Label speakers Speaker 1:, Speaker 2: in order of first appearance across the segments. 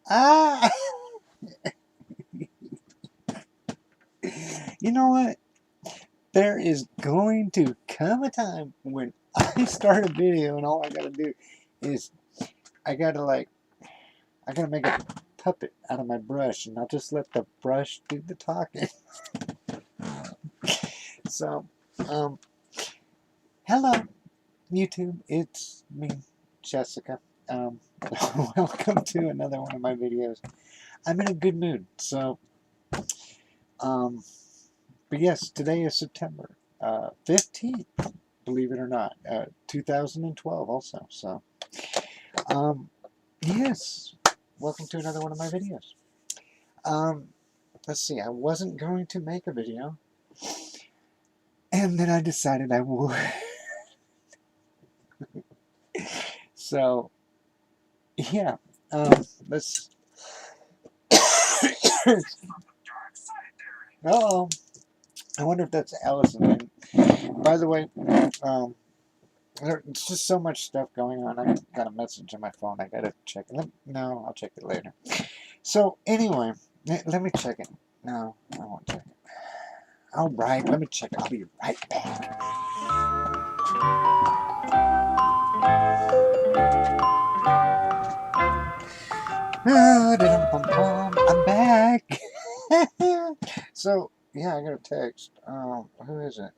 Speaker 1: Ah! You know what? There is going to come a time when I start a video and all I gotta do is I gotta like I gotta make a puppet out of my brush and I'll just let the brush do the talking. So, um, hello YouTube, it's me, Jessica. Um, welcome to another one of my videos. I'm in a good mood, so um, but yes, today is September 15th, believe it or not, 2012 also. So, yes, welcome to another one of my videos. Um, let's see, I wasn't going to make a video, and then I decided I would. So, yeah, let's. Oh, I wonder if that's Allison. And by the way, um, there's just so much stuff going on. I got a message on my phone. I gotta check it. No, I'll check it later. So anyway, let me check it. No, I won't check it. All right, let me check it. I'll be right back. I'm back. So yeah, I got a text. Who is it?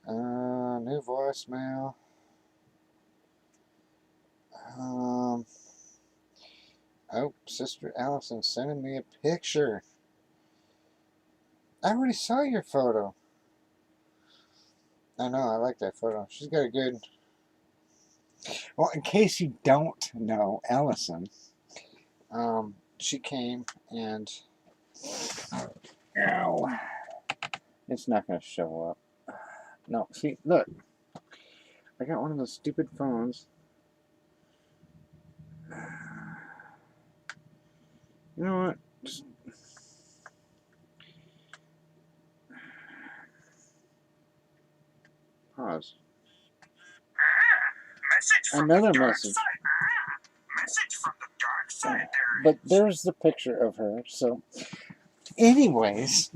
Speaker 1: New voicemail. Oh, Sister Allison sending me a picture. I already saw your photo. I know, I like that photo. She's got a good... Well, in case you don't know Allison, she came and... Ow. It's not going to show up. No, see, look. I got one of those stupid phones. You know what? Just... Pause. Another message. Message from the dark side. But there's the picture of her. So, anyways,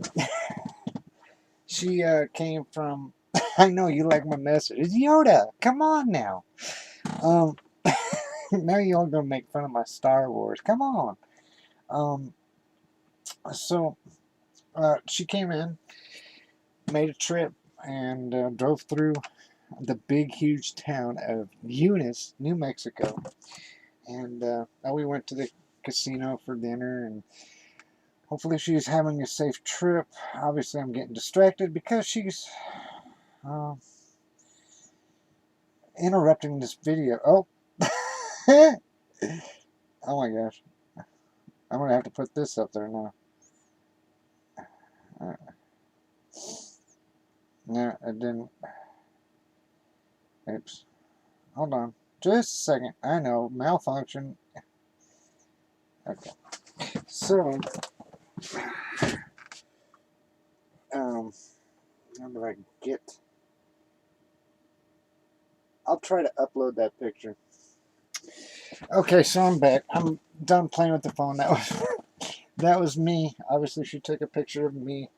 Speaker 1: she came from. I know you like my message. It's Yoda. Come on now. Um, now you all gonna make fun of my Star Wars. Come on. Um, so she came in, made a trip, and drove through the big, huge town of Eunice, New Mexico, and we went to the casino for dinner, and hopefully she's having a safe trip. Obviously, I'm getting distracted because she's interrupting this video. Oh, oh my gosh, I'm gonna have to put this up there now. No, it didn't. Oops. Hold on. Just a second. I know. Malfunction. Okay. So, how do I get... I'll try to upload that picture. Okay, so I'm back. I'm done playing with the phone. That was me. Obviously, she took a picture of me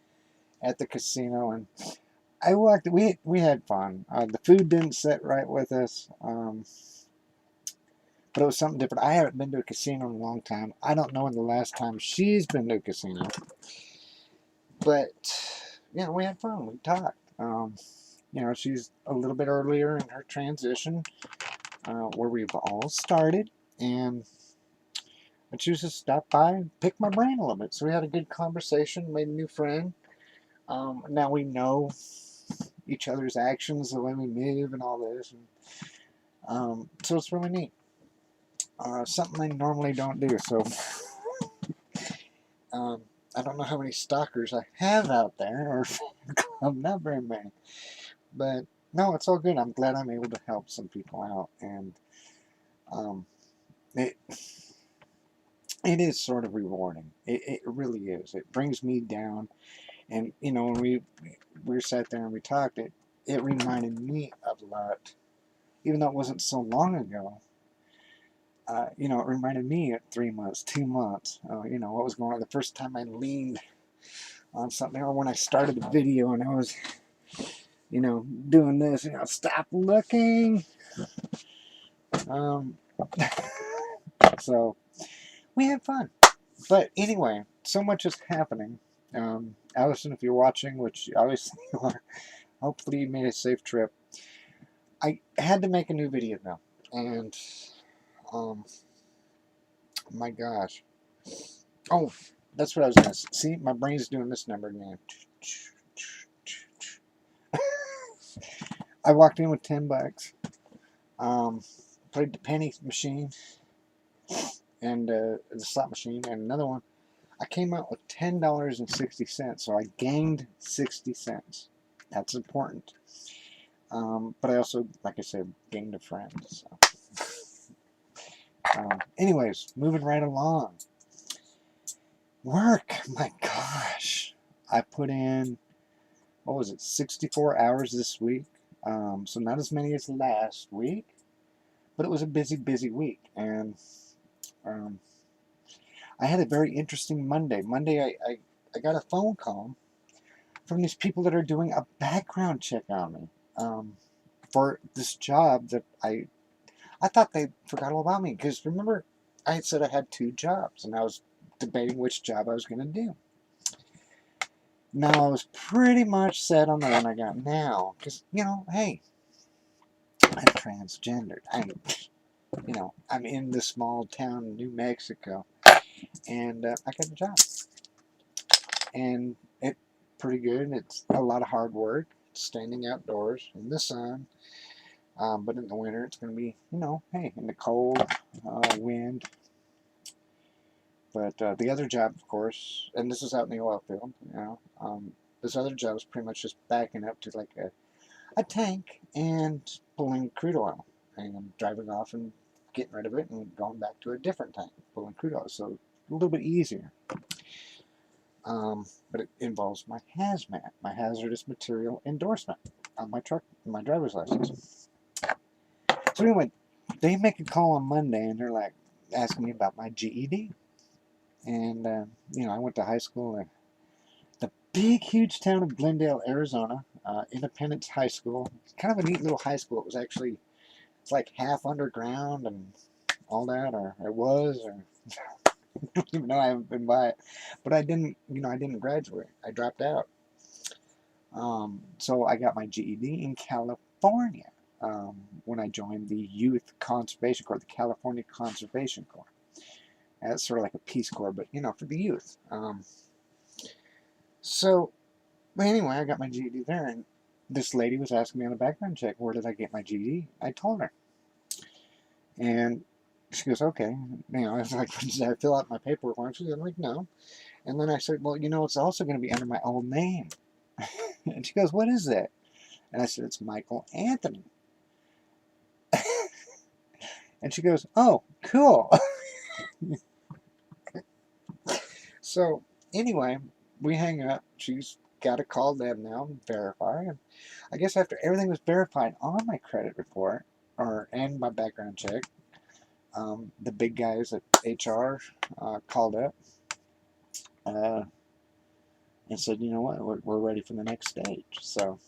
Speaker 1: at the casino, and I walked. We had fun. The food didn't sit right with us, but it was something different. I haven't been to a casino in a long time. I don't know when the last time she's been to a casino, but you know, we had fun. We talked. You know, she's a little bit earlier in her transition, where we've all started, and I choose to stop by and pick my brain a little bit. So we had a good conversation, made a new friend. Now we know each other's actions, the way we move, and all this. And, so it's really neat. Something I normally don't do. So I don't know how many stalkers I have out there, or not very many. But no, it's all good. I'm glad I'm able to help some people out, and it is sort of rewarding. It really is. It brings me down, and you know, when we sat there and we talked, it reminded me of a lot, even though it wasn't so long ago. it reminded me at 3 months, 2 months, what was going on the first time I leaned on something, or when I started the video and I was, doing this, stop looking. Um, so we had fun. But anyway, so much is happening. Allison, if you're watching, which obviously you are, hopefully you made a safe trip. I had to make a new video now. And, my gosh. Oh, that's what I was going to see. My brain's doing this number again. I walked in with $10. Played the penny machine and the slot machine and another one. I came out with $10.60, so I gained 60 cents. That's important. But I also, like I said, gained a friend. So. Anyways, moving right along. Work, my gosh. I put in, 64 hours this week. So not as many as last week, but it was a busy, busy week. And I had a very interesting Monday. Monday, I got a phone call from these people that are doing a background check on me for this job that I thought they forgot all about me. Because remember, I had said I had 2 jobs, and I was debating which job I was going to do. Now, I was pretty much set on the one I got now. Because, hey, I'm transgendered. I'm in this small town in New Mexico. And I got a job. And it's pretty good. It's a lot of hard work. Standing outdoors in the sun. But in the winter, it's going to be, hey, in the cold, wind. But the other job, of course, and this is out in the oil field, this other job is pretty much just backing up to like a tank and pulling crude oil and driving off and getting rid of it and going back to a different tank, pulling crude oil. So a little bit easier. But it involves my hazmat, my hazardous material endorsement on my truck, my driver's license. So anyway, they make a call on Monday and they're like asking me about my GED. And, I went to high school in the big, huge town of Glendale, Arizona, Independence High School. It's kind of a neat little high school. It's like half underground and all that, or it was, or I don't even know, I haven't been by it. But I didn't graduate. I dropped out. So I got my GED in California when I joined the Youth Conservation Corps, the California Conservation Corps. And it's sort of like a Peace Corps, but, for the youth. But anyway, I got my GED there, and this lady was asking me on the background check, where did I get my GED? I told her. And she goes, okay. I was like, did I fill out my paperwork? She's like, no. And then I said, well, it's also going to be under my old name. And she goes, what is that? And I said, it's Michael Anthony. And she goes, oh, cool. So anyway, we hang up. She's got to call them now and verify. And I guess after everything was verified on my credit report and my background check, the big guys at HR called up and said, you know what, we're ready for the next stage. So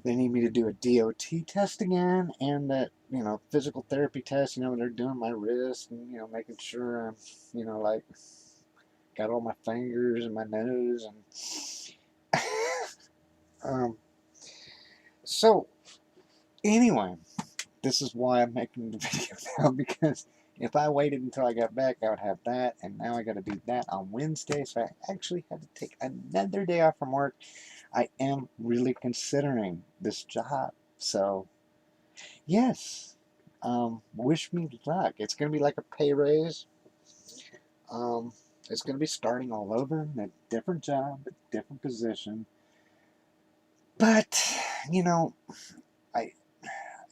Speaker 1: they need me to do a DOT test again and that, physical therapy test, when they're doing my wrist and, making sure I'm, like, got all my fingers and my nose and so anyway, this is why I'm making the video now, because if I waited until I got back, I would have that, and now I got to do that on Wednesday, so I actually had to take another day off from work. I am really considering this job, so yes, wish me luck. It's going to be like a pay raise. It's going to be starting all over in a different job, a different position, but, I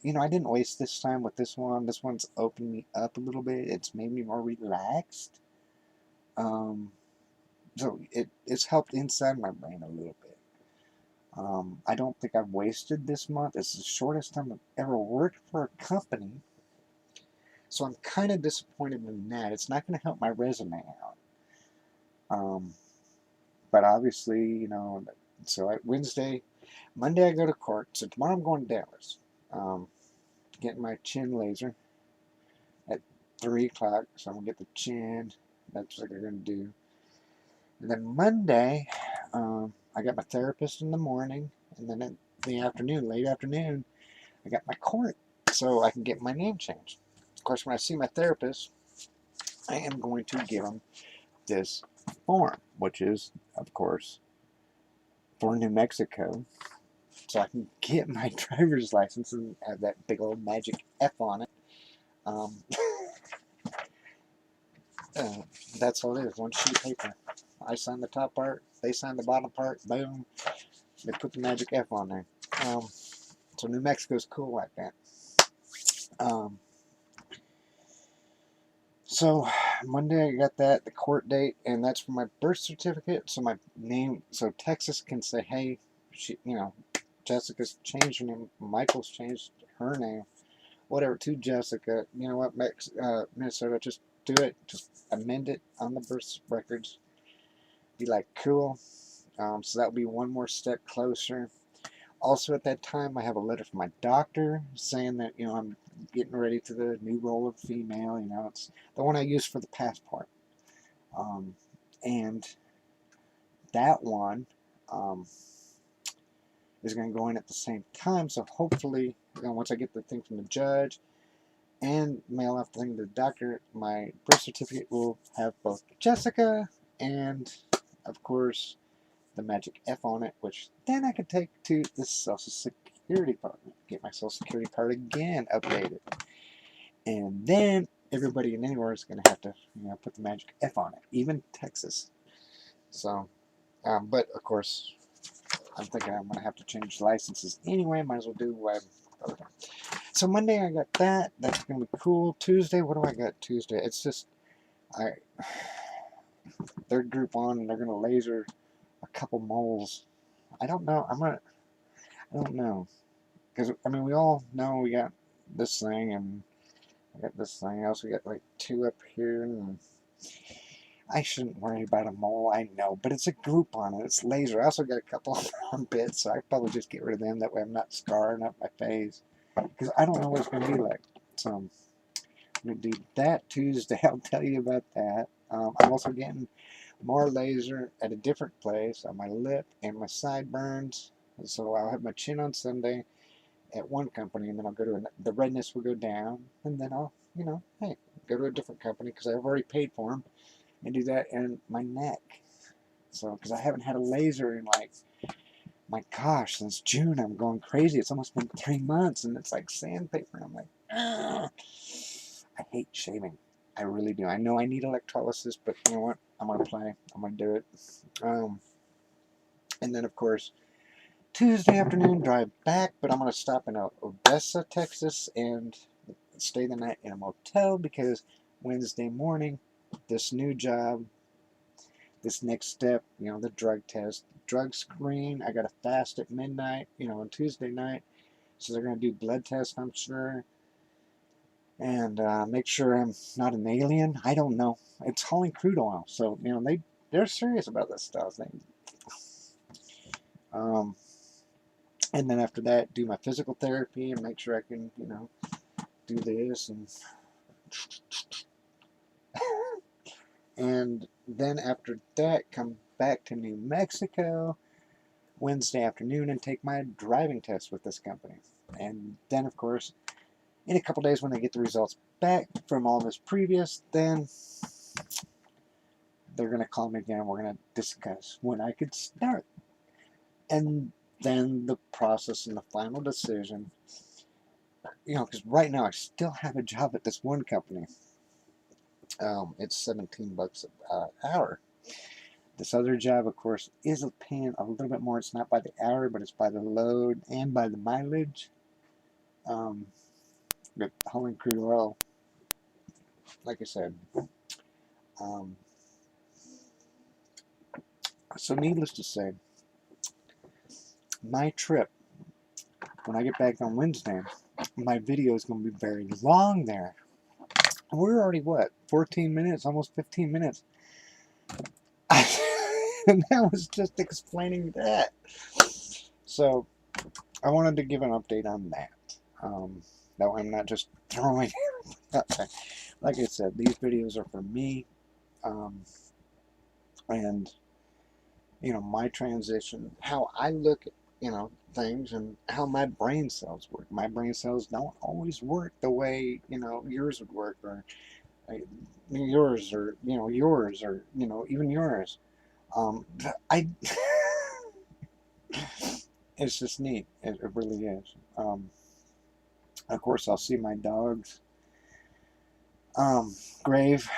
Speaker 1: I didn't waste this time with this one. This one's opened me up a little bit. It's made me more relaxed. So it's helped inside my brain a little bit. I don't think I've wasted this month. It's the shortest time I've ever worked for a company So I'm kind of disappointed in that. It's not going to help my resume out. Um, but obviously, so Monday I go to court. So tomorrow I'm going to Dallas. Um, Getting my chin laser at 3 o'clock. So I'm going to get the chin. That's what they're going to do. And then Monday, I got my therapist in the morning. And then in the afternoon, late afternoon, I got my court. So I can get my name changed. Of course, when I see my therapist, I am going to give him this form, which is, of course, for New Mexico. So I can get my driver's license and have that big old magic F on it. Um, uh, that's all it is, one sheet of paper. I sign the top part, they sign the bottom part, boom, they put the magic F on there. So New Mexico's cool like that. Um, so Monday I got the court date, and that's for my birth certificate. So my name, so Texas can say, hey, Jessica's changed her name, Michael's changed her name, whatever, to Jessica. You know what, Minnesota, just do it. Just amend it on the birth records. Be like, cool. So that would be one more step closer. Also, at that time, I have a letter from my doctor saying that, I'm getting ready to the new role of female. It's the one I use for the passport. And that one is going to go in at the same time. So hopefully, once I get the thing from the judge and mail off the thing to the doctor, my birth certificate will have both Jessica and, of course, the magic F on it, which then I can take to the Social Security Department, get my Social Security card again updated, and then everybody in anywhere is going to have to, put the magic F on it, even Texas. So, but of course, I'm thinking I'm going to have to change licenses anyway. Might as well do what I'm. So Monday I got that. That's going to be cool. Tuesday, what do I got Tuesday? It's just third group on, and they're going to laser a couple moles. I don't know. I don't know. Because, we all know we got this thing, and I got this thing. I also got like 2 up here, and I shouldn't worry about a mole, I know, but it's a group on it. It's laser. I also got a couple of armpits, so I probably just get rid of them. That way I'm not scarring up my face. Because I don't know what it's going to be like. So I'm going to do that Tuesday. I'll tell you about that. I'm also getting more laser at a different place on my lip and my sideburns. So I'll have my chin on Sunday at one company, and then I'll go to the redness will go down, and then I'll, hey, go to a different company because I've already paid for them, and do that in my neck. So, because I haven't had a laser in like, my gosh, since June, I'm going crazy. It's almost been 3 months, and it's like sandpaper. I'm like, ugh. I hate shaving. I really do. I know I need electrolysis, but you know what? I'm going to play. I'm going to do it. And then, of course, Tuesday afternoon, drive back, but I'm going to stop in Odessa, Texas, and stay the night in a motel because Wednesday morning, this new job, this next step, the drug test, drug screen. I got to fast at midnight, on Tuesday night. So they're going to do blood tests, I'm sure, and make sure I'm not an alien. I don't know. It's hauling crude oil, so they're serious about this stuff. Um, and then after that, do my physical therapy and make sure I can, do this and then after that, come back to New Mexico Wednesday afternoon and take my driving test with this company. And then, of course, in a couple days when they get the results back from all this previous, then they're going to call me again. We're going to discuss when I could start. And then the process and the final decision, because right now I still have a job at this one company. It's $17 an hour. This other job, of course, is paying a little bit more. It's not by the hour, but it's by the load and by the mileage. With hauling crude oil, like I said. So needless to say, my trip, when I get back on Wednesday, my video is going to be very long there. We're already, what, 14 minutes, almost 15 minutes. And that was just explaining that. So I wanted to give an update on that. That way I'm not just throwing out there. Like I said, these videos are for me, and my transition, how I look at things, and how my brain cells work. My brain cells don't always work the way yours would work, or yours, or yours, or even yours. I It's just neat. It really is. Of course, I'll see my dog's grave,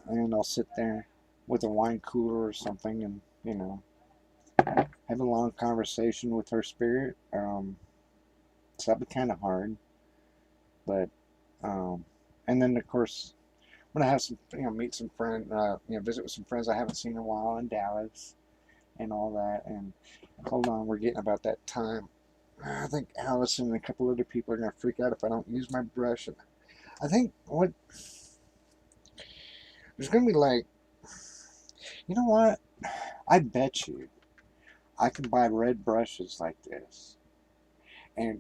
Speaker 1: and I'll sit there with a wine cooler or something, and have a long conversation with her spirit. So that'd be kind of hard, but and then of course when I have some, meet some friends, visit with some friends I haven't seen in a while in Dallas and all that. And hold on, we're getting about that time. I think Allison and a couple other people are gonna freak out if I don't use my brush. And I think what there's gonna be like, you know what? I bet you I can buy red brushes like this and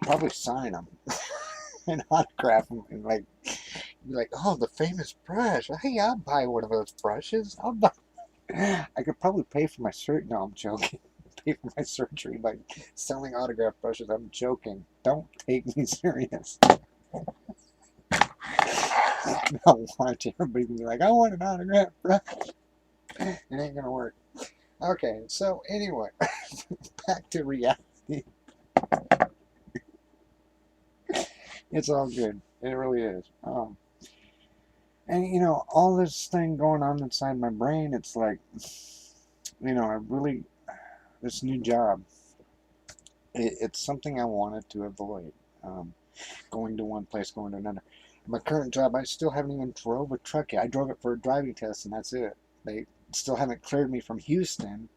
Speaker 1: probably sign them and autograph them, and like be like, oh, the famous brush. Hey, I'll buy one of those brushes. I'll buy. I could probably pay for my surgery. No, I'm joking. Pay for my surgery by selling autograph brushes. I'm joking. Don't take me serious. No, watch everybody be like, I want an autograph brush. It ain't gonna work. Okay, so anyway, back to reality. It's all good. It really is. And all this thing going on inside my brain, it's like, I really, this new job, it's something I wanted to avoid. Going to one place, going to another. My current job, I still haven't even drove a truck yet. I drove it for a driving test, and that's it. They still haven't cleared me from Houston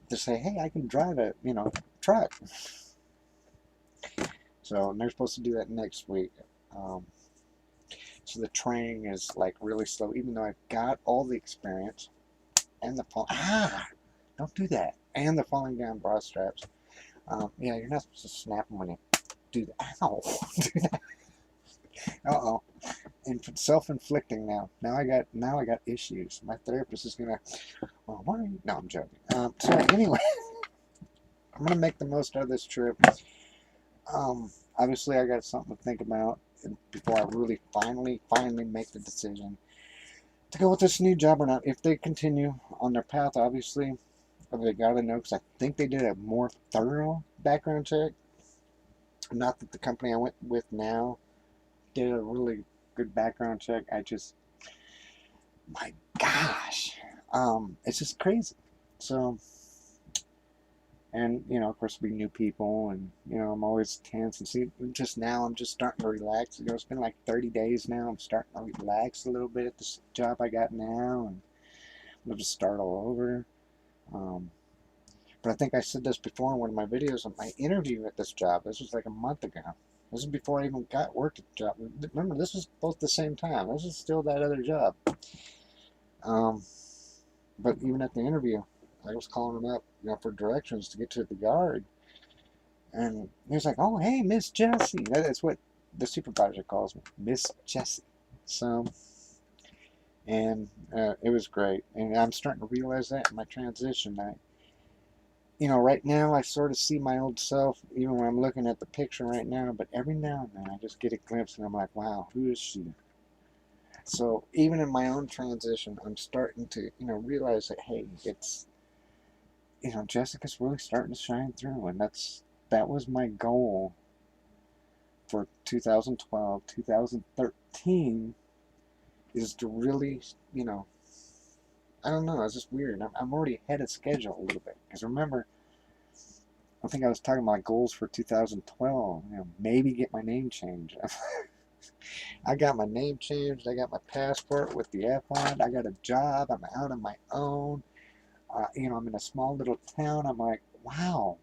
Speaker 1: to say, hey, I can drive a, truck. So they're supposed to do that next week. So the training is like really slow, even though I've got all the experience and the don't do that, and the falling down bra straps. Yeah, you're not supposed to snap them when you do that. Ow! Do that. Uh-oh. And self-inflicting now. Now I got issues. My therapist is gonna. Well, why are you? No, I'm joking. So anyway, I'm gonna make the most out of this trip. Obviously, I got something to think about before I really finally make the decision to go with this new job or not. If they continue on their path, obviously, they gotta know, because I think they did a more thorough background check. Not that the company I went with now did a really good background check. My gosh, it's just crazy. So, and of course, we new people, and I'm always tense. And see, just now I'm just starting to relax. It's been like 30 days now. I'm starting to relax a little bit at this job I got now, and I'm gonna just start all over. But I think I said this before in one of my videos of my interview at this job. This was like a month ago. This is before I even worked at the job. Remember, this was both the same time. This is still that other job. But even at the interview, I was calling him up, for directions to get to the yard. And he was like, oh, hey, Miss Jessie. That's what the supervisor calls me, Miss Jessie. So, and it was great. And I'm starting to realize that in my transition. Right now I sort of see my old self, even when I'm looking at the picture right now, but every now and then I just get a glimpse and I'm like, wow, who is she? So even in my own transition, I'm starting to, realize that, hey, it's, Jessica's really starting to shine through. And that was my goal for 2012, 2013, is to really, I don't know, it's just weird. I'm already ahead of schedule a little bit. Because remember, I think I was talking about goals for 2012. Maybe get my name changed. I got my name changed. I got my passport with the F on it. I got a job. I'm out on my own. I'm in a small little town. I'm like, wow.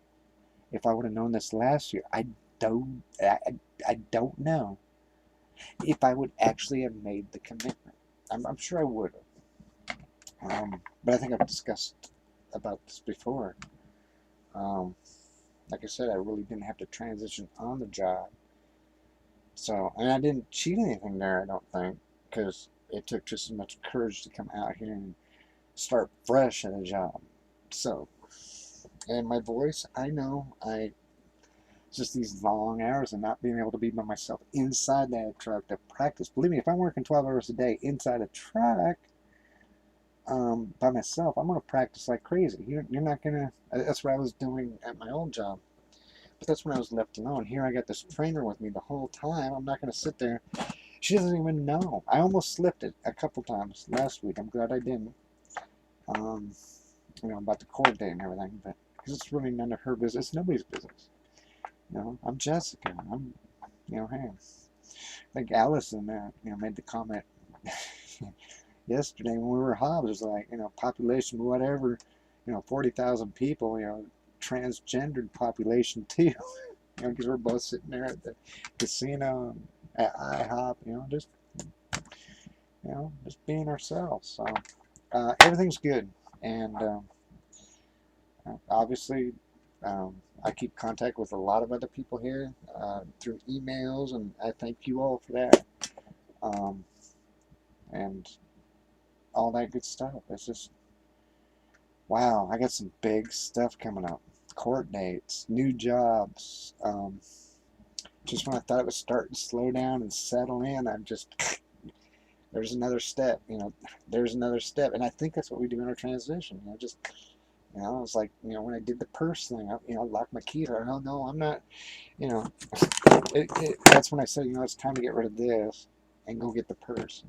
Speaker 1: If I would have known this last year, I don't know. if I would actually have made the commitment. I'm sure I would have. But I think I've discussed about this before. Um, like I said, I really didn't have to transition on the job. So, and I didn't cheat anything there, I don't think, because it took just as much courage to come out here and start fresh at a job. So, and my voice, I know, just these long hours and not being able to be by myself inside that truck to practice. Believe me, if I'm working 12 hours a day inside a truck by myself, I'm going to practice like crazy. You're not going to, that's what I was doing at my old job. But that's when I was left alone. Here I got this trainer with me the whole time. I'm not going to sit there. She doesn't even know. I almost slipped it a couple times last week. I'm glad I didn't. Um, about the court date and everything, but because it's really none of her business. It's nobody's business. I'm Jessica. Hey. I think Allison, made the comment yesterday when we were Hobbs. It was like, population, whatever, 40,000 people, transgendered population too. Because we're both sitting there at the casino at IHOP, just being ourselves. So everything's good, and obviously, I keep contact with a lot of other people here through emails, and I thank you all for that, and all that good stuff. It's just, wow, I got some big stuff coming up. Court dates, new jobs. Just when I thought it was starting to slow down and settle in, there's another step, there's another step. And I think that's what we do in our transition, it's like, when I did the purse thing, I locked my keys. I don't know, I'm not, that's when I said, it's time to get rid of this and go get the purse.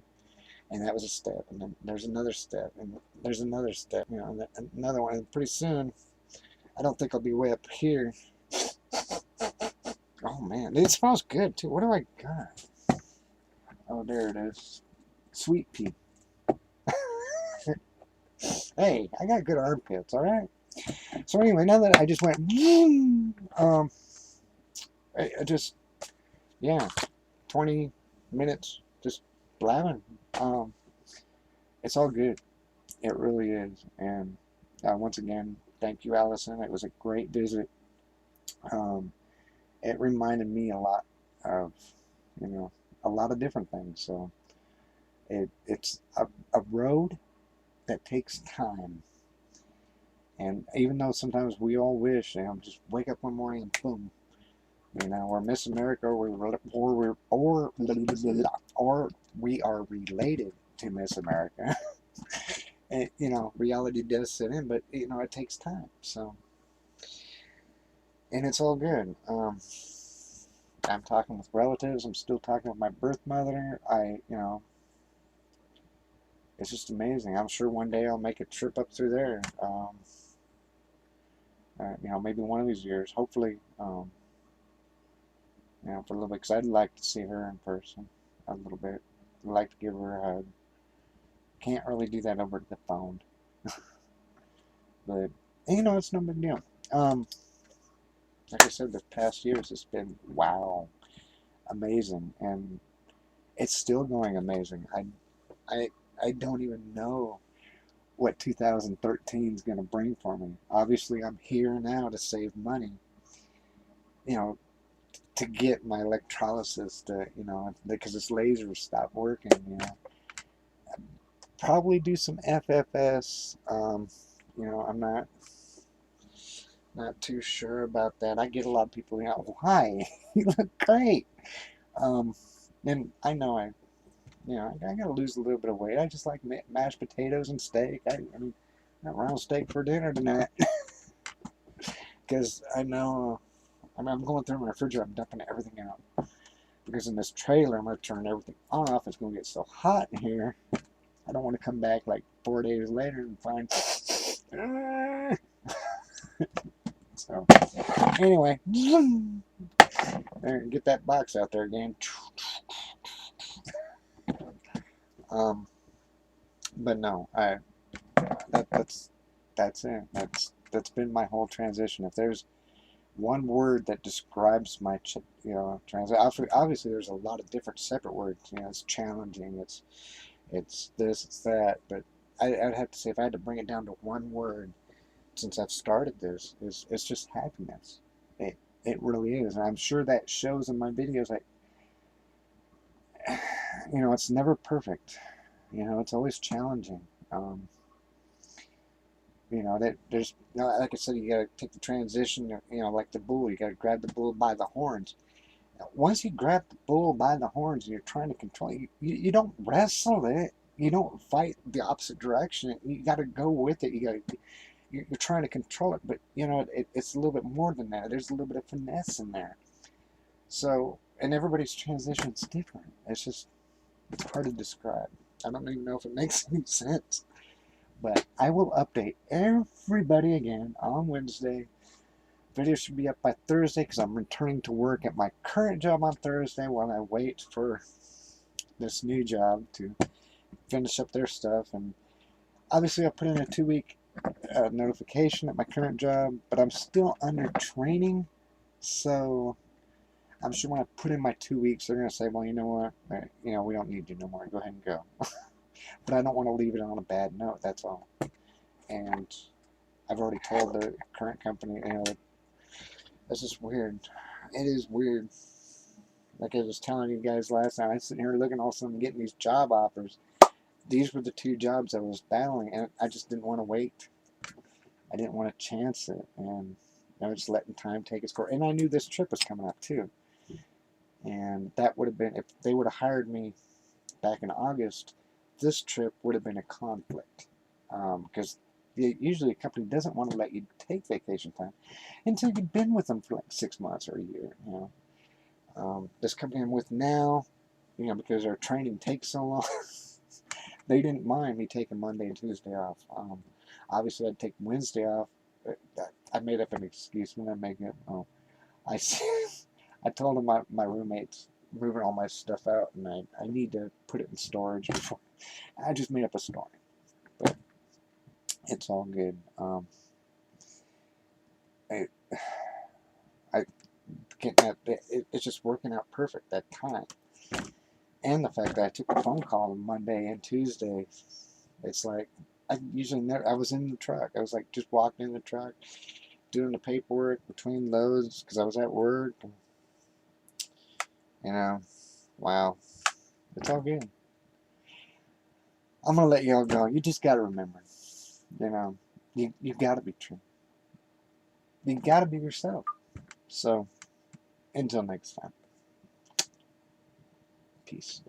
Speaker 1: And that was a step. And then there's another step. And there's another step, and another one. And pretty soon, I don't think I'll be way up here. Oh, man. It smells good, too. What do I got? Oh, there it is. Sweet pea. Hey, I got good armpits, all right? So anyway, now that I just went, I just, 20 minutes just blabbing. It's all good. It really is. And once again, thank you, Allison. It was a great visit. It reminded me a lot of, a lot of different things. So it's a road that takes time. And even though sometimes we all wish, just wake up one morning and boom, we're Miss America, or we are related to Miss America. And, reality does set in, but it takes time. So, and it's all good. I'm talking with relatives. I'm still talking with my birth mother. It's just amazing. I'm sure one day I'll make a trip up through there. Maybe one of these years. Hopefully, for a little bit, because I'd like to see her in person a little bit. I'd like to give her a hug. Can't really do that over the phone. But, it's no big deal. Like I said, the past years, it's been, wow, amazing. And it's still going amazing. I don't even know what 2013 is going to bring for me. Obviously, I'm here now to save money, to get my electrolysis to, because this laser stopped working, Probably do some FFS. I'm not too sure about that. I get a lot of people, why? You look great. And I know I gotta lose a little bit of weight. I just like mashed potatoes and steak. I mean, not round steak for dinner tonight. Because I know, I'm going through my refrigerator. I'm dumping everything out. Because in this trailer, I'm going to turn everything off. It's going to get so hot in here. I don't want to come back like 4 days later and find. So, anyway, get that box out there again. But no, that's it. That's been my whole transition. If there's one word that describes my, obviously there's a lot of different separate words. It's challenging. It's this. It's that. But I'd have to say if I had to bring it down to one word, since I've started this, it's just happiness. It it really is, and I'm sure that shows in my videos. It's never perfect. It's always challenging. Um, that there's, like I said, you got to take the transition. Like the bull, you got to grab the bull by the horns. Once you grab the bull by the horns and you're trying to control it, you don't wrestle it. You don't fight the opposite direction. You got to go with it. You're trying to control it, but it's a little bit more than that. There's a little bit of finesse in there. So, and everybody's transition's different. It's hard to describe. I don't even know if it makes any sense. But I will update everybody again on Wednesday. Video should be up by Thursday because I'm returning to work at my current job on Thursday while I wait for this new job to finish up their stuff. And obviously, I put in a 2-week notification at my current job, but I'm still under training. So I'm sure when I put in my 2 weeks, they're going to say, well, you know what? We don't need you no more. Go ahead and go. But I don't want to leave it on a bad note. That's all. And I've already told the current company, this is weird. It is weird. Like I was telling you guys last night, I was sitting here looking all of a sudden getting these job offers. These were the 2 jobs I was battling, and I just didn't want to wait. I didn't want to chance it, and I was just letting time take its course. And I knew this trip was coming up too. And that would have been, if they would have hired me back in August, this trip would have been a conflict. Because usually a company doesn't want to let you take vacation time until you've been with them for like 6 months or a year. This company I'm with now, because our training takes so long, they didn't mind me taking Monday and Tuesday off. Obviously, I'd take Wednesday off. I made up an excuse when I make it. I I told them my roommate's moving all my stuff out, and I need to put it in storage before. I just made up a story, but it's all good. I, I it's just working out perfect that time, and the fact that I took a phone call on Monday and Tuesday. It's like I usually never. I was in the truck. I was like just walking in the truck, doing the paperwork between loads because I was at work. Wow, it's all good. I'm gonna let y'all go. You just gotta remember, you gotta be true. You gotta be yourself. So, until next time, peace.